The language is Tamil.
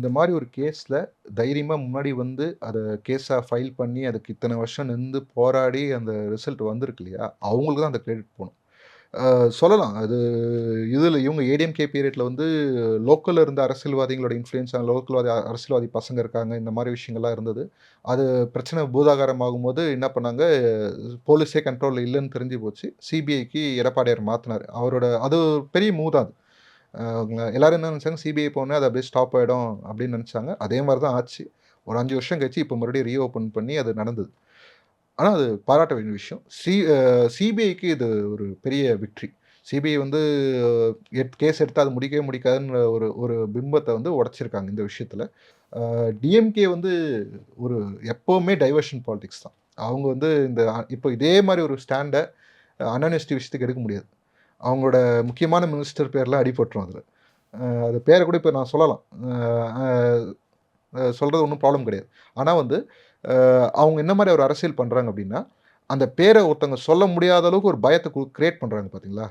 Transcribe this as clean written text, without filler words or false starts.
இந்த மாரி ஒரு கேஸ்ல தைரியமா முன்னாடி வந்து அத கேஸா ஃபைல் பண்ணி, அதுக்கு இத்தன வருஷம் நின்னு போராடி அந்த ரிசல்ட் வந்திருக்கு இல்லையா? அவங்களுக்கு தான் அந்த கிரெடிட் போணும். அ சொல்லலாம். அது இதுல இவங்க ஏடிஎம்கே பீரியட்ல வந்து லோக்கல்ல இருந்த அரசியல்வாதிகளோட இன்ஃப்ளூயன்ஸ் அரசியல்வாதி பசங்க இருக்காங்க. இந்த மாரி விஷயங்கள்லாம் இருந்தது. அது பிரச்சனை பூதாகாரம் ஆகும்போது என்ன பண்ணாங்க, போலீஸே கண்ட்ரோல்ல இல்லன்னு தெரிஞ்சு போச்சு. சிபிஐக்கு எடப்பாடியார் மாத்துனாரு. அவரோட அது ஒரு பெரிய மூவ் தான் அது. எல்லாரும் என்ன நெனச்சாங்க, சிபிஐ போனோனே அது அப்படியே ஸ்டாப் ஆயிடும் அப்படின்னு நெனச்சாங்க. அதே மாரி தான் ஆச்சு. ஒரு 5 வருஷம் கழிச்சு இப்ப மறுபடியும் ரீஓப்பன் பண்ணி அது நடந்தது. ஆனா அது பாராட்ட வேண்டிய விஷயம். சிபிஐக்கு இது ஒரு பெரிய வெற்றி. சிபிஐ வந்து கேஸ் எடுத்தா அது முடிக்கவே முடிக்காதுன்ற ஒரு ஒரு பிம்பத்த வந்து உடைச்சிருக்காங்க இந்த விஷயத்துல. டிஎம்கே வந்து ஒரு எப்பவுமே டைவர்ஷன் பாலிடிக்ஸ் தான். அவங்க வந்து இப்போ இதே மாரி ஒரு ஸ்டாண்ட அண்ணா யூனிவர்சிட்டி விஷயத்துக்கு எடுக்க முடியாது. அவங்களோட முக்கியமான மினிஸ்டர் பேர்லாம் அடிபட்டுரும் அதுல. அது பேர கூட இப்ப நான் சொல்லலாம். அ அ சொல்றது ஒண்ணும் ப்ராப்ளம் கிடையாது. ஆனா வந்து, அவங்க என்ன மாரி ஒரு அரசியல் பண்றாங்க அப்டின்னா, அந்த பேர ஒருத்தவங்க சொல்ல முடியாத அளவுக்கு ஒரு பயத்த கிரியேட் பண்றாங்க பார்த்தீங்களா?